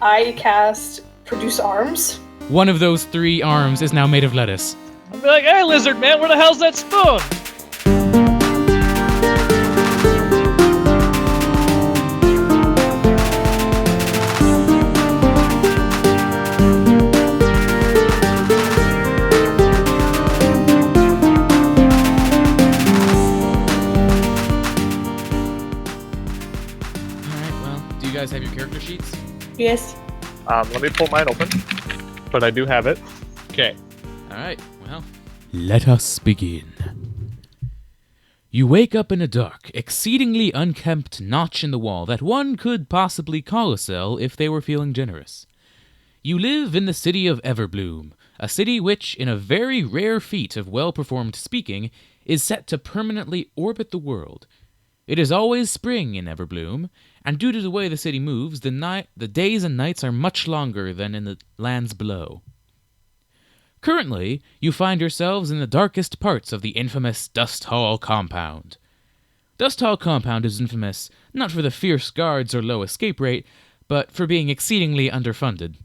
I cast Produce Arms. One of those 3 arms is now made of lettuce. I'll be like, hey, lizard man, where the hell's that spoon? Alright, well, do you guys have your character sheets? Yes. Let me pull mine open. But I do have it. Okay. Alright, well, let us begin. You wake up in a dark, exceedingly unkempt notch in the wall that one could possibly call a cell if they were feeling generous. You live in the city of Everbloom, a city which, in a very rare feat of well-performed speaking, is set to permanently orbit the world. It is always spring in Everbloom, and due to the way the city moves, the days and nights are much longer than in the lands below. Currently, you find yourselves in the darkest parts of the infamous Dusthall compound. Dusthall compound is infamous not for the fierce guards or low escape rate, but for being exceedingly underfunded.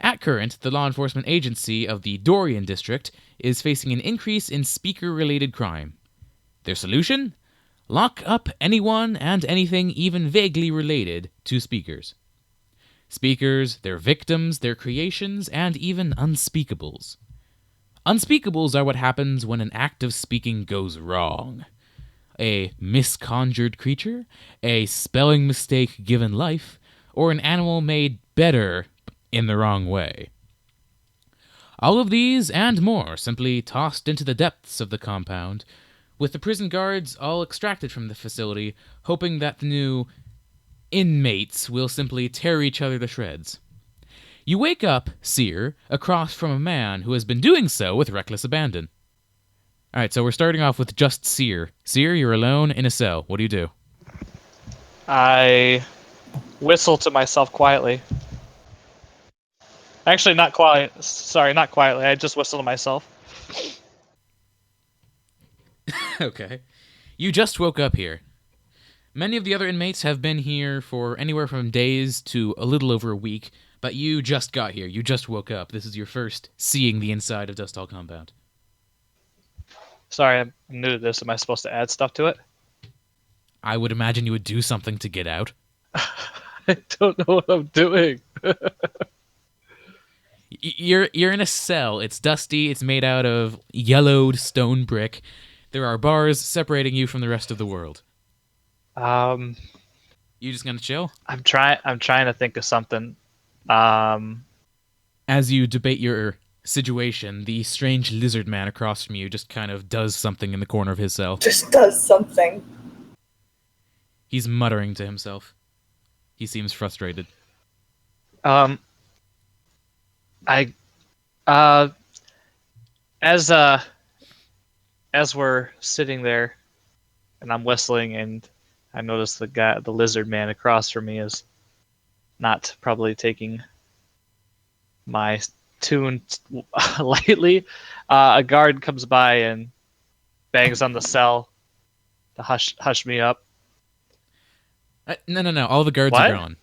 At current, the law enforcement agency of the Dorian district is facing an increase in speaker-related crime. Their solution? Lock up anyone and anything even vaguely related to speakers. Speakers, their victims, their creations, and even unspeakables. Unspeakables are what happens when an act of speaking goes wrong. A misconjured creature, a spelling mistake given life, or an animal made better in the wrong way. All of these and more simply tossed into the depths of the compound, with the prison guards all extracted from the facility, hoping that the new inmates will simply tear each other to shreds. You wake up, Seer, across from a man who has been doing so with reckless abandon. Alright, so we're starting off with just Seer. Seer, you're alone in a cell. What do you do? I whistle to myself quietly. Actually, not quiet. Sorry, not quietly. I just whistle to myself. Okay. You just woke up here. Many of the other inmates have been here for anywhere from days to a little over a week, but you just got here. You just woke up. This is your first seeing the inside of Dusthall compound. Sorry, I'm new to this. Am I supposed to add stuff to it? I would imagine you would do something to get out. I don't know what I'm doing. You're in a cell. It's dusty. It's made out of yellowed stone brick. There are bars separating you from the rest of the world. You just gonna chill? I'm trying to think of something. As you debate your situation, the strange lizard man across from you just kind of does something in the corner of his cell. Just does something. He's muttering to himself. He seems frustrated. As we're sitting there, and I'm whistling, and I notice the lizard man across from me is not probably taking my tune lightly. A guard comes by and bangs on the cell to hush me up. No. All the guards What? are gone.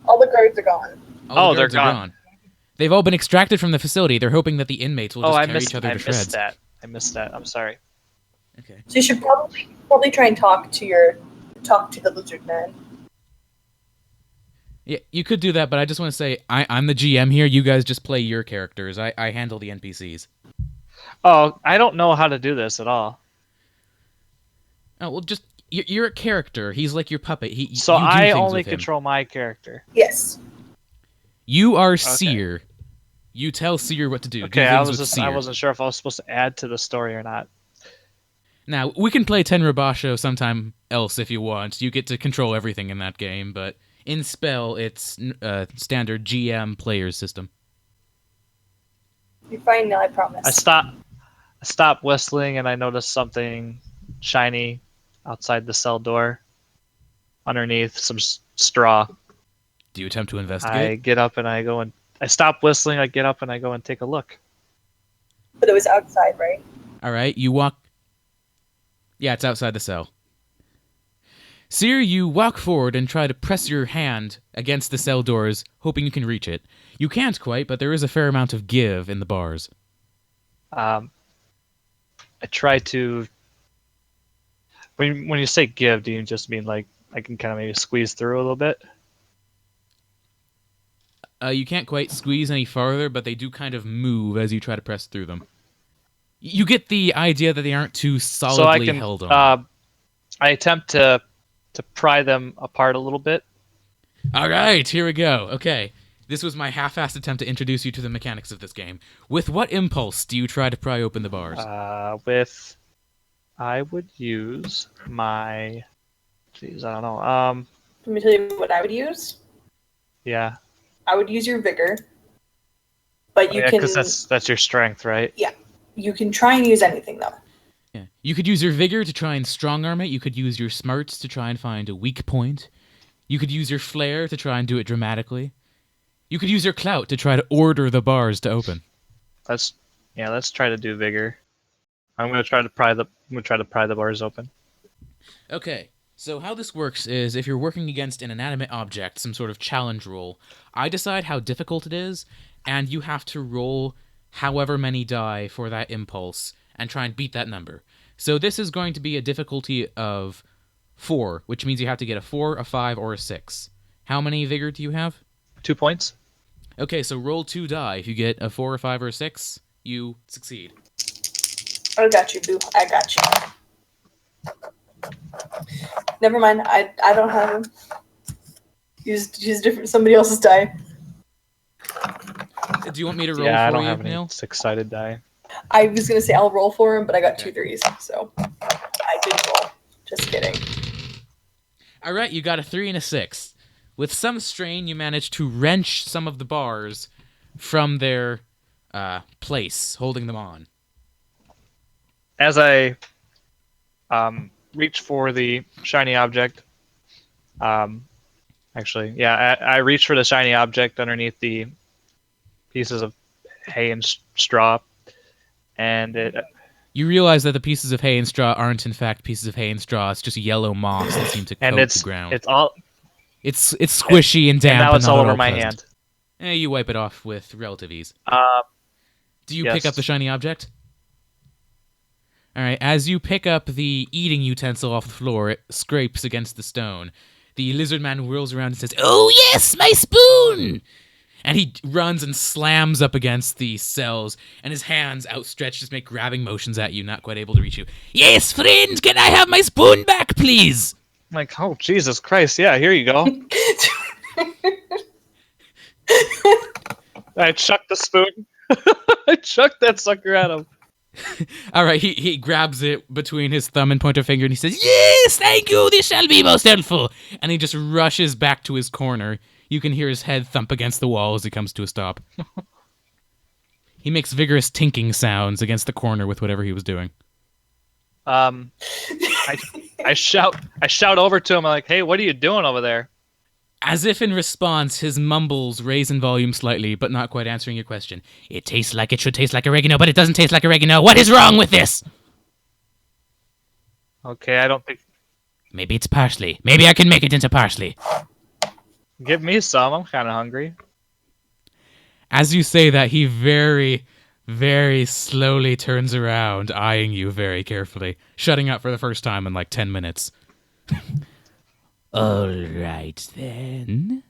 All the guards are gone. All the they're guards are gone. They've all been extracted from the facility. They're hoping that the inmates will just tear each other to shreds. I missed that. I'm sorry. Okay. So you should probably try and talk to the lizard man. Yeah, you could do that, but I just want to say I'm the GM here. You guys just play your characters. I handle the NPCs. Oh, I don't know how to do this at all. Oh, well, just you're a character. He's like your puppet. So you do I things only with him. control my character. Yes. You are Seer. You tell Seer what to do. Okay, do I Seer. wasn't sure if I was supposed to add to the story or not. Now, we can play Tenra Basho sometime else if you want. You get to control everything in that game, but in Spell, it's standard GM players system. You're fine now, I promise. I stop whistling, and I notice something shiny outside the cell door underneath some straw. Do you attempt to I investigate? get up and I stop whistling, I get up and I go and take a look. But it was outside, right? All right, you walk... Yeah, it's outside the cell. Seer, you walk forward and try to press your hand against the cell doors, hoping you can reach it. You can't quite, but there is a fair amount of give in the bars. I try to. When you say give, do you just mean like I can kind of maybe squeeze through a little bit? You can't quite squeeze any farther, but they do kind of move as you try to press through them. You get the idea that they aren't too solidly held on. I attempt to pry them apart a little bit. All right, here we go. Okay, this was my half-assed attempt to introduce you to the mechanics of this game. With what impulse do you try to pry open the bars? I would use my. Jeez, I don't know. Let me tell you what I would use. Yeah. I would use your vigor, but you can. Because that's your strength, right? Yeah, you can try and use anything though. Yeah, you could use your vigor to try and strong arm it. You could use your smarts to try and find a weak point. You could use your flair to try and do it dramatically. You could use your clout to try to order the bars to open. Let's try to do vigor. I'm gonna try to pry the bars open. Okay, so how this works is if you're working against an inanimate object, some sort of challenge roll, I decide how difficult it is, and you have to roll however many die for that impulse and try and beat that number. So this is going to be a difficulty of 4, which means you have to get a 4, a 5, or a 6. How many vigor do you have? 2 points. Okay, so roll 2 die. If you get a 4, a 5, or a 6, you succeed. I got you, boo. I got you. Never mind. I don't have him. Use different somebody else's die. Do you want me to roll I for don't you, have any Knil? 6-sided die. I was gonna say I'll roll for him, but I got Okay. 2 3s, so I did roll. Just kidding. All right, you got a 3 and a 6. With some strain, you manage to wrench some of the bars from their place, holding them on. As I reach for the shiny object, I reach for the shiny object underneath the pieces of hay and straw, and it. You realize that the pieces of hay and straw aren't in fact pieces of hay and straw. It's just yellow moss that seem to coat the ground. It's squishy and damp. And now it's not all at over my pleasant. hand. You wipe it off with relative ease. Do you Yes. pick up the shiny object? All right. As you pick up the eating utensil off the floor, it scrapes against the stone. The lizard man whirls around and says, "Oh yes, my spoon!" And he runs and slams up against the cells, and his hands outstretched just make grabbing motions at you, not quite able to reach you. "Yes, friend, can I have my spoon back, please?" I'm like, oh, Jesus Christ, yeah, here you go. I chucked the spoon. I chucked that sucker at him. All right, he grabs it between his thumb and pointer finger, and he says, "Yes, thank you, this shall be most helpful." And he just rushes back to his corner. You can hear his head thump against the wall as he comes to a stop. He makes vigorous tinking sounds against the corner with whatever he was doing. I shout over to him, I'm like, "Hey, what are you doing over there?" As if in response, his mumbles raise in volume slightly, but not quite answering your question. "It tastes like it should taste like oregano, but it doesn't taste like oregano. What is wrong with this?" Okay, I don't think. "Maybe it's parsley. Maybe I can make it into parsley." Give me some. I'm kind of hungry. As you say that, he very, very slowly turns around, eyeing you very carefully, shutting up for the first time in like 10 minutes. "All right, then."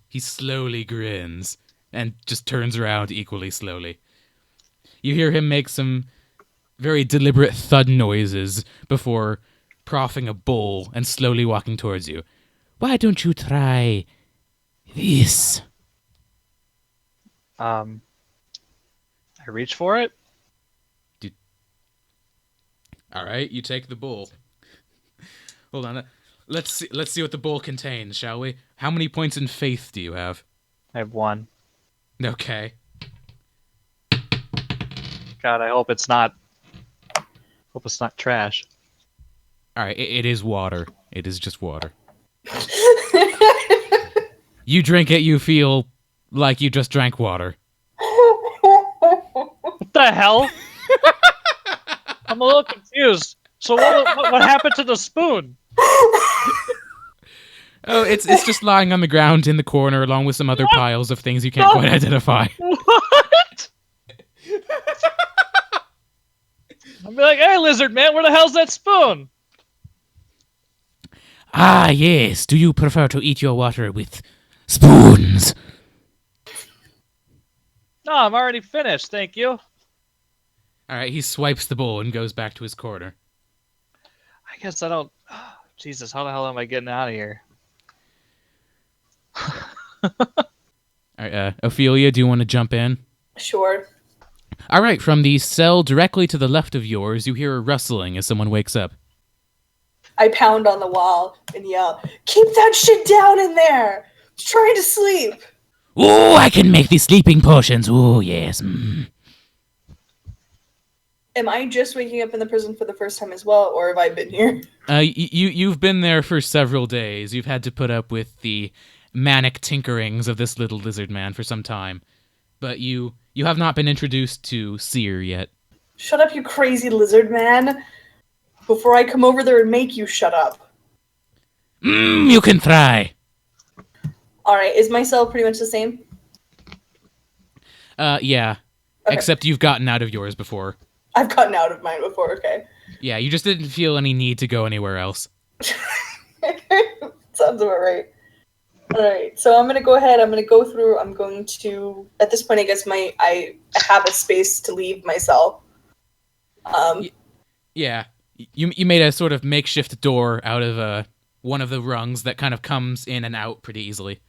He slowly grins and just turns around equally slowly. You hear him make some very deliberate thud noises before proffing a bowl and slowly walking towards you. "Why don't you try this?" I reach for it. All right, you take the bowl. Hold on. Let's see what the bowl contains, shall we? How many points in faith do you have? I have 1. Okay. God, I hope it's not. Hope it's not trash. All right, it is water. It is just water. You drink it, you feel like you just drank water. What the hell? I'm a little confused. So what happened to the spoon? Oh, it's just lying on the ground in the corner along with some other piles of things you can't No. quite identify. What? I'll be like, hey, lizard man, where the hell's that spoon? Ah, yes. Do you prefer to eat your water with spoons? No, I'm already finished, thank you. All right, he swipes the bowl and goes back to his corner. I guess I don't... Jesus, how the hell am I getting out of here? All right, Ophelia, do you want to jump in? Sure. All right, from the cell directly to the left of yours, you hear a rustling as someone wakes up. I pound on the wall and yell, "Keep that shit down in there! I'm trying to sleep!" Oh, I can make these sleeping potions. Oh, yes. Am I just waking up in the prison for the first time as well, or have I been here? You've been there for several days. You've had to put up with the manic tinkerings of this little lizard man for some time. But you have not been introduced to Seer yet. Shut up, you crazy lizard man! Before I come over there and make you shut up. You can try. Alright, is my cell pretty much the same? Yeah. Okay. Except you've gotten out of yours before. I've gotten out of mine before, okay. Yeah, you just didn't feel any need to go anywhere else. Sounds about right. Alright, so I'm gonna go ahead, I'm going to, at this point I guess I have a space to leave my cell. Yeah. You made a sort of makeshift door out of one of the rungs that kind of comes in and out pretty easily.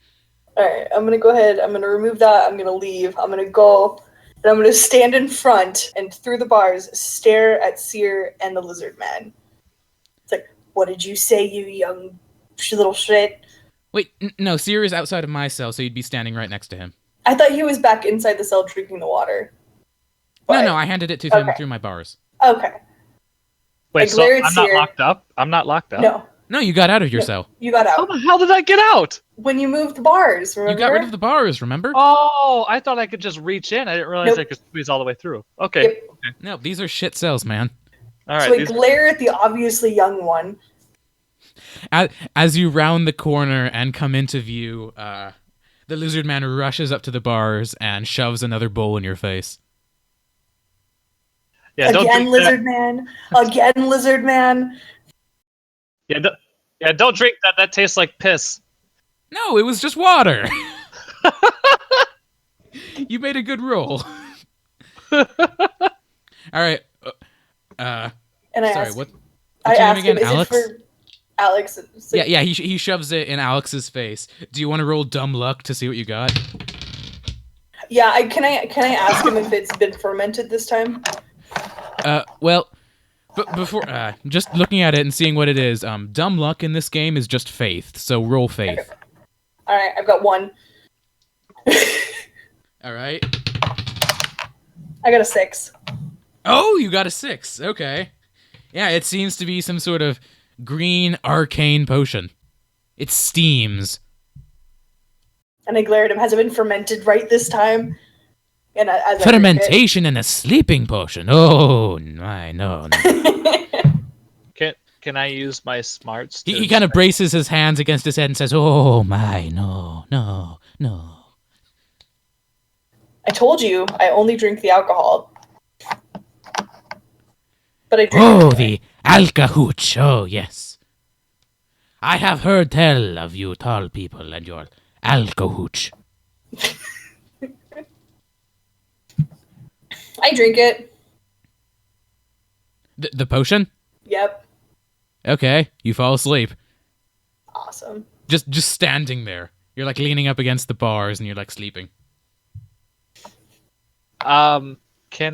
Alright, I'm gonna go ahead, I'm gonna remove that, I'm gonna leave, I'm gonna go, and I'm gonna stand in front and through the bars stare at Seer and the lizard man. It's like, what did you say, you young little shit? Wait, no, Seer is outside of my cell, so you'd be standing right next to him. I thought he was back inside the cell drinking the water. But, No, I handed it to him okay. through my bars. Okay. Wait, I so glare at I'm not Seer. locked up? I'm not locked up? No, you got out of your cell. You got How out. the hell did I get out? When you moved the bars, remember? You got rid of the bars, remember? Oh, I thought I could just reach in. I didn't realize Nope. I could squeeze all the way through. Okay. Yep. Okay. No, these are shit cells, man. All right. So I these- glare at the obviously young one. As you round the corner and come into view, the lizard man rushes up to the bars and shoves another bowl in your face. yeah, don't Again, drink lizard man. Again, lizard man. that. Don't drink that. That tastes like piss. No, it was just water. You made a good roll. All right. And I Sorry, asked, what's I your name asked again? him, is Alex? it for Alex? So Yeah. He shoves it in Alex's face. Do you want to roll dumb luck to see what you got? Yeah, can I ask him if it's been fermented this time? Well, before just looking at it and seeing what it is, dumb luck in this game is just faith. So roll faith. All right, I've got one. All right. I got a 6. Oh, you got a 6. Okay. Yeah, it seems to be some sort of green arcane potion. It steams. And I glare at him. Has it been fermented right this time? And as I drink Fermentation in a sleeping potion. Oh, my, no. Can I use my smarts? To He kind of braces his hands against his head and says, oh, my, no. I told you I only drink the alcohol. But I drink Oh, it anyway. the alcahooch. Oh, yes. I have heard tell of you tall people and your alcahooch. I drink it. The potion? Yep. Okay, you fall asleep. Awesome. Just standing there. You're like leaning up against the bars and you're like sleeping. Can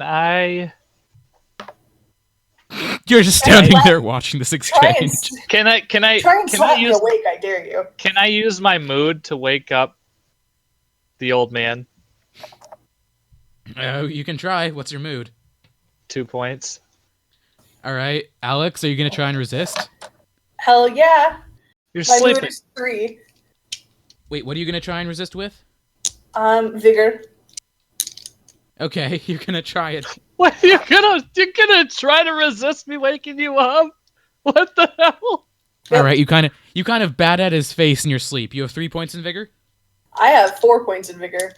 I? You're just standing there watching this Try and, exchange. Can I? try and Can I slap me use? awake, I dare you. Can I use my mood to wake up the old man? Oh, you can try. What's your mood? 2 points. All right, Alex, are you gonna try and resist? Hell yeah. You're My sleeping. mood is 3. Wait, what are you gonna try and resist with? Vigor. Okay, you're gonna try it. What you're gonna try to resist me waking you up? What the hell? All right, you kind of bat at his face in your sleep. You have 3 points in vigor. I have 4 points in vigor.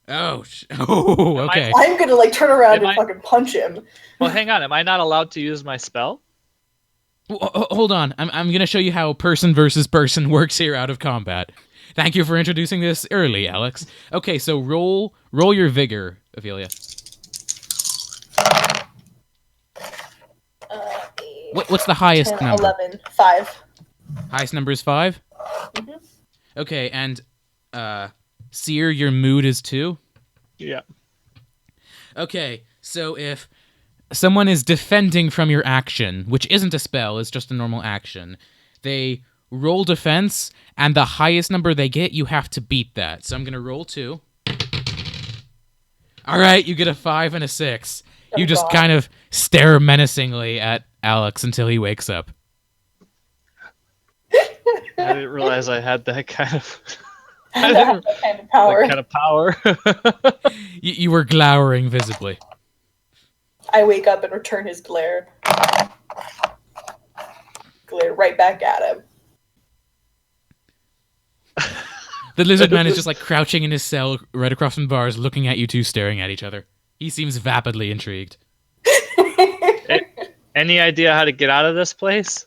Oh, okay. I'm gonna like turn around and I- fucking punch him. Well, hang on. Am I not allowed to use my spell? Hold on. I'm gonna show you how person versus person works here out of combat. Thank you for introducing this early, Alex. Okay, so roll your vigor, Ophelia. What's the highest 10, number? 11, 5. Highest number is 5? Mm-hmm. Okay, and Seer, your mood is 2? Yeah. Okay, so if someone is defending from your action, which isn't a spell, it's just a normal action, they roll defense, and the highest number they get, you have to beat that. So I'm going to roll 2. All right, you get a 5 and a 6. Oh, You just God. kind of stare menacingly at Alex until he wakes up. I didn't realize I had that kind of I have that kind of power. that kind of power. You were glowering visibly. I wake up and return his glare. Glare right back at him. The lizard man is just like crouching in his cell right across from bars, looking at you two staring at each other. He seems vapidly intrigued. Any idea how to get out of this place?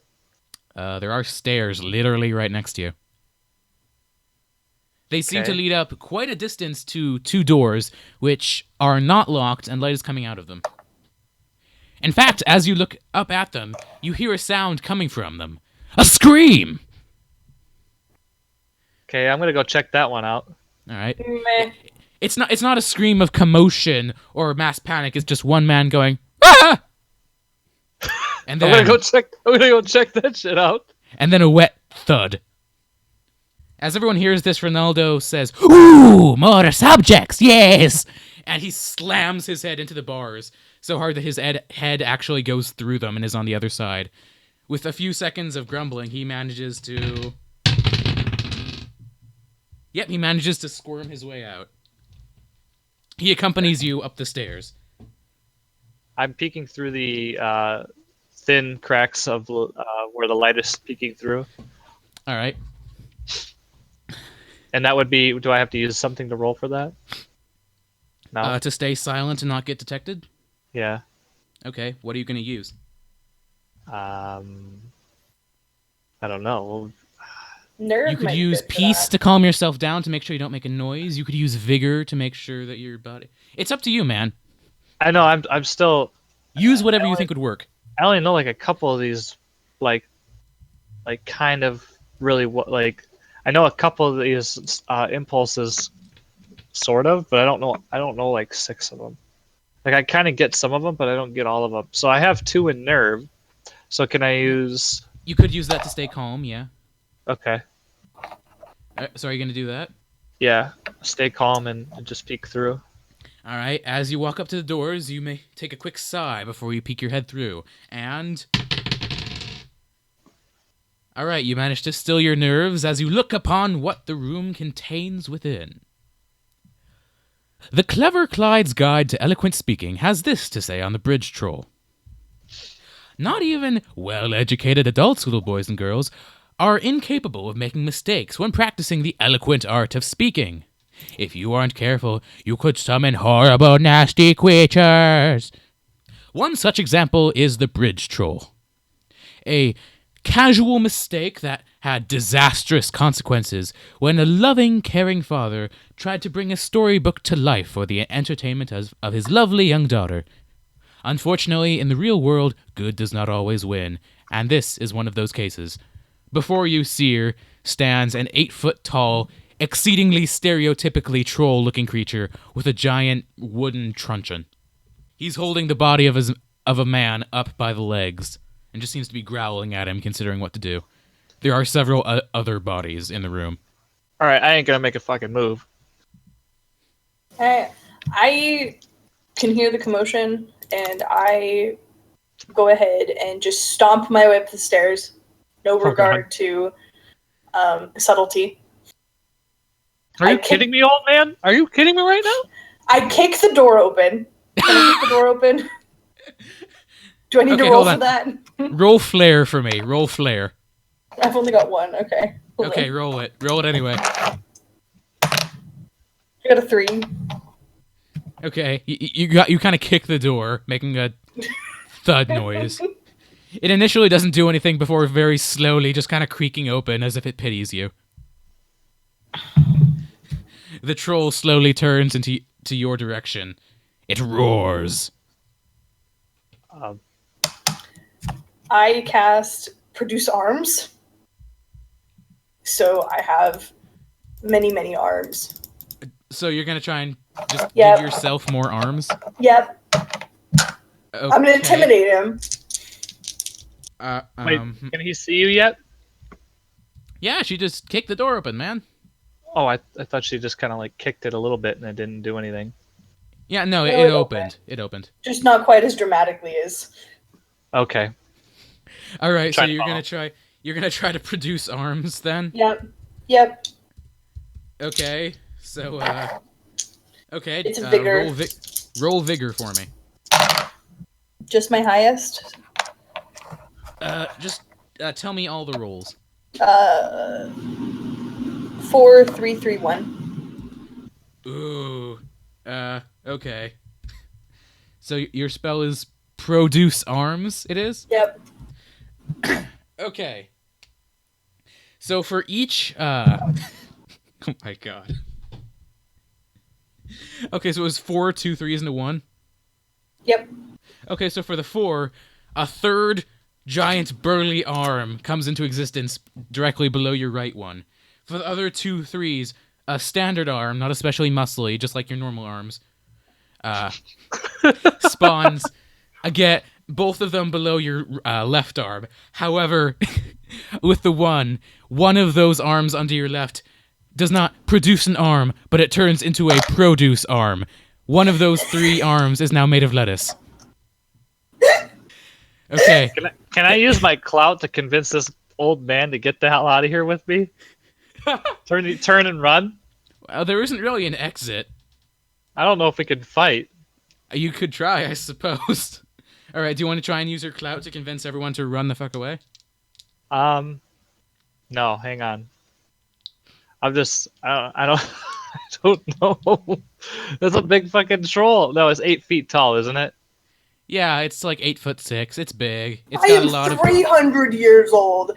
There are stairs literally right next to you. They seem to Okay. lead up quite a distance to 2 doors, which are not locked, and light is coming out of them. In fact, as you look up at them, you hear a sound coming from them. A scream! Okay, I'm gonna go check that one out. All right. Meh. It's not a scream of commotion or mass panic. It's just one man going, "Ah!" And I'm then gonna go check that shit out. and then a wet thud. As everyone hears this, Ronaldo says, "Ooh, more subjects, yes!" And he slams his head into the bars so hard that his head actually goes through them and is on the other side. With a few seconds of grumbling, he manages to... Yep, he manages to squirm his way out. He accompanies you up the stairs. I'm peeking through the thin cracks of where the light is peeking through, All right. and that would be. Do I have to use something to roll for that? No. To stay silent and not get detected? Yeah. Okay, what are you going to use? I don't know. Nerve You could might be use good for peace that. to calm yourself down to make sure you don't make a noise. You could use vigor to make sure that your body... It's up to you, man. I know. I'm still. Use whatever you think would work. I only know like a couple of these, like kind of really what like. I know a couple of these impulses, sort of, but I don't know like 6 of them. Like I kind of get some of them, but I don't get all of them. So I have 2 in nerve. So can I use? You could use that to stay calm, yeah. Okay. So are you going to do that? Yeah. Stay calm and just peek through. All right, as you walk up to the doors, you may take a quick sigh before you peek your head through. And... All right, you manage to still your nerves as you look upon what the room contains within. The Clever Clyde's Guide to Eloquent Speaking has this to say on the bridge troll. Not even well-educated adults, little boys and girls, are incapable of making mistakes when practicing the eloquent art of speaking. If you aren't careful, you could summon horrible, nasty creatures. One such example is the bridge troll. A casual mistake that had disastrous consequences when a loving, caring father tried to bring a storybook to life for the entertainment of his lovely young daughter. Unfortunately, in the real world, good does not always win, and this is one of those cases. Before you, Seer, stands an 8-foot-tall, exceedingly stereotypically troll-looking creature with a giant wooden truncheon. He's holding the body of a man up by the legs, and just seems to be growling at him, considering what to do. There are several other bodies in the room. All right, I ain't gonna make a fucking move. I can hear the commotion, and I go ahead and just stomp my way up the stairs. No regard to subtlety. Are you kidding me, old man? Are you kidding me right now? I kick the door open. Can I kick the door open? Do I need to roll for that? Roll flair for me. Roll flair. I've only got one. Okay. Hold Okay, on. roll it. Roll it anyway. I got a 3. Okay, you kind of kick the door, making a thud noise. It initially doesn't do anything before very slowly just kind of creaking open as if it pities you. The troll slowly turns into your direction. It roars. Um, I cast Produce Arms. So I have many, many arms. So you're gonna try and just Yep. give yourself more arms? Yep. Okay. I'm gonna intimidate him. Wait, can he see you yet? Yeah, she just kicked the door open, man. Oh, I thought she just kind of like kicked it a little bit and it didn't do anything. Yeah, no, No, it it opened. It opened. Just not quite as dramatically as. Okay. All right, so Try to you're follow. gonna try. You're gonna try to produce arms then. Yep. Yep. Okay. So okay. It's vigor. Roll vigor for me. Just my highest. Just tell me all the rolls. 4, 3, 3, 1. Ooh. Okay. So your spell is produce arms. It is. Yep. Okay. So for each oh my god. Okay, so it was 4, 2, 3s, and a 1. Yep. Okay, so for the 4, a third giant burly arm comes into existence directly below your right one. For the other 2 3s, a standard arm, not especially muscly, just like your normal arms, spawns. Again, both of them below your left arm. However, with the one of those arms under your left does not produce an arm, but it turns into a produce arm. One of those 3 arms is now made of lettuce. Okay. Can I use my clout to convince this old man to get the hell out of here with me? Turn and run? Well, there isn't really an exit. I don't know if we can fight. You could try, I suppose. All right, do you want to try and use your clout to convince everyone to run the fuck away? No, hang on. I don't I don't know. That's a big fucking troll. No, it's 8 feet tall, isn't it? Yeah, it's like 8'6". It's big. It's I got a am lot of. 300 years old.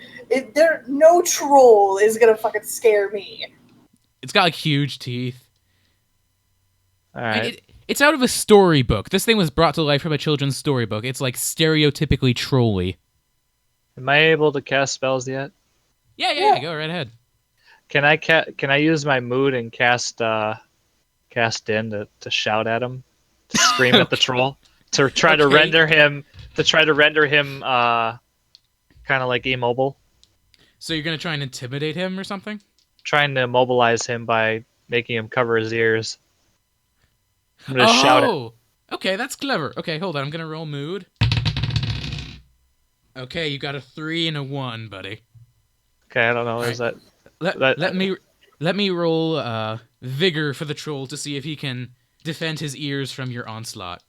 No troll is gonna fucking scare me. It's got like huge teeth. All right. And it's out of a storybook. This thing was brought to life from a children's storybook. It's like stereotypically trolly. Am I able to cast spells yet? Yeah, go right ahead. Can I use my mood and cast in to shout at him, to scream at the troll, to try to Okay. render him kind of like immobile, So you're gonna try and intimidate him or something? trying to immobilize him by making him cover his ears. I'm gonna shout at. Oh, okay, that's clever. Okay, hold on. I'm gonna roll mood. Okay, you got a 3 and a 1, buddy. Okay, I don't know. Is that? Let me roll vigor for the troll to see if he can defend his ears from your onslaught.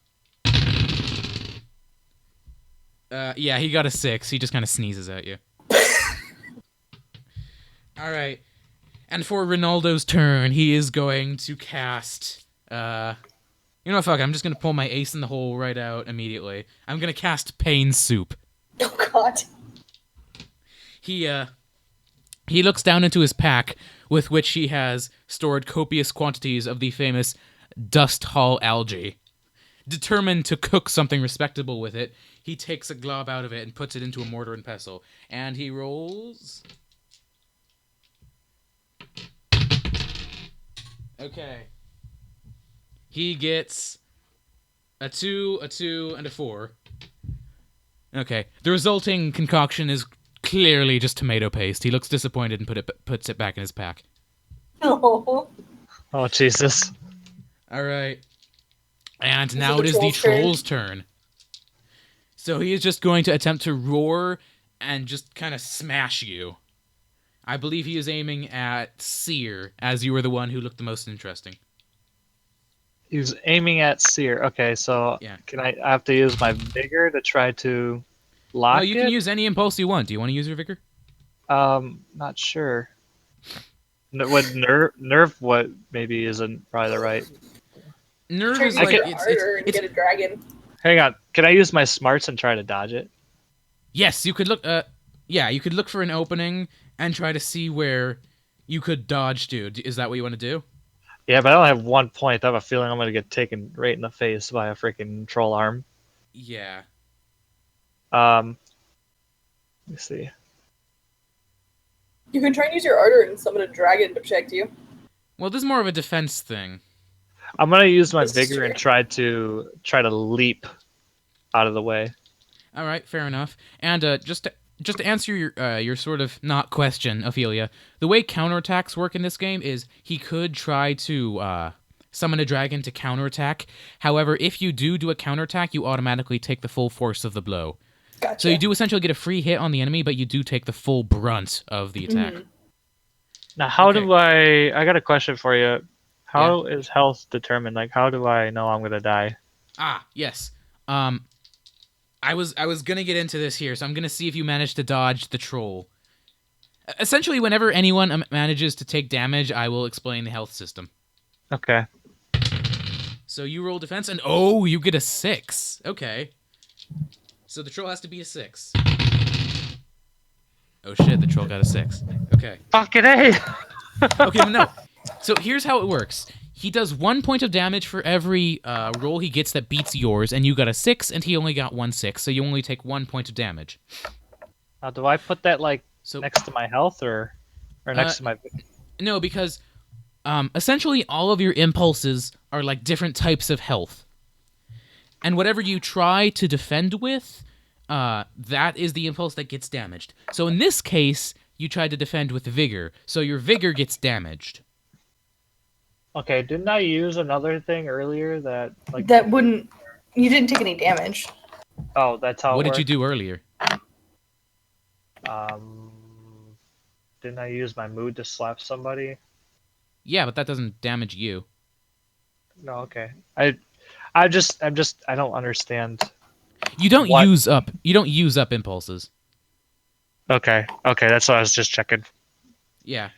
Yeah, he got a 6. He just kind of sneezes at you. All right, and for Ronaldo's turn, he is going to cast. You know what? Fuck. I'm just gonna pull my ace in the hole right out immediately. I'm gonna cast Pain Soup. Oh god. He looks down into his pack, with which he has stored copious quantities of the famous Dusthall algae. Determined to cook something respectable with it, he takes a glob out of it and puts it into a mortar and pestle. And he rolls. Okay. He gets a 2, a 2, and a 4. Okay. The resulting concoction is clearly just tomato paste. He looks disappointed and puts it back in his pack. Oh. Oh Jesus! All right. And Is now it it the is the troll's turn? troll's turn. So he is just going to attempt to roar and just kind of smash you. I believe he is aiming at Seer, as you were the one who looked the most interesting. He was aiming at Seer. Okay, so Yeah. I have to use my vigor to try to lock No, you it? can use any impulse you want. Do you want to use your vigor? Not sure. Would nerve what maybe isn't probably the right. Nerve Try to is use like your ardor and get a dragon. Hang on. Can I use my smarts and try to dodge it? yes, you could look. Yeah, you could look for an opening and try to see where you could dodge to. Is that what you want to do? Yeah, but I only have 1 point. I have a feeling I'm gonna get taken right in the face by a freaking troll arm. Yeah. Let me see. You can try and use your ardor and summon a dragon to protect you. Well, this is more of a defense thing. I'm gonna use my This is vigor true. and try to leap out of the way. All right, fair enough. And just to answer your sort of not question, Ophelia, the way counterattacks work in this game is he could try to summon a dragon to counterattack. However, if you do a counterattack, you automatically take the full force of the blow. Gotcha. So you do essentially get a free hit on the enemy, but you do take the full brunt of the attack. Mhm. Now, how Okay. do I got a question for you. How is health determined? Like, how do I know I'm gonna die? Ah, yes. I was gonna get into this here, so I'm gonna see if you manage to dodge the troll. Essentially, whenever anyone manages to take damage, I will explain the health system. Okay. So you roll defense, and oh, you get a 6. Okay. So the troll has to be a 6. Oh shit, the troll got a 6. Okay. Fucking A! Okay, but no. So here's how it works. He does 1 point of damage for every roll he gets that beats yours, and you got a 6, and he only got 1 6, so you only take 1 point of damage. Now, do I put that like So next to my health or next to my? no, because essentially all of your impulses are like different types of health, and whatever you try to defend with, that is the impulse that gets damaged. So in this case, you tried to defend with vigor, so your vigor gets damaged. Okay, didn't I use another thing earlier that like? That wouldn't. You didn't take any damage. Oh, that's how. What it did you worked? do earlier? Didn't I use my mood to slap somebody? Yeah, but that doesn't damage you. No, okay. I'm just, I don't understand. You don't What? use up impulses. Okay, that's what I was just checking. Yeah.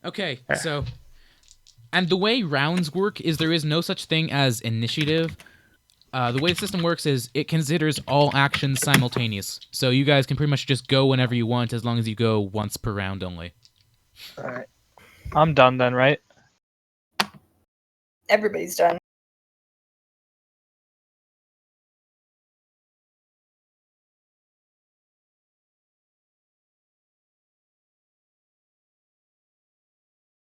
Okay, so and the way rounds work is there is no such thing as initiative. The way the system works is it considers all actions simultaneous. So you guys can pretty much just go whenever you want as long as you go once per round only. All right, I'm done then, right? Everybody's done.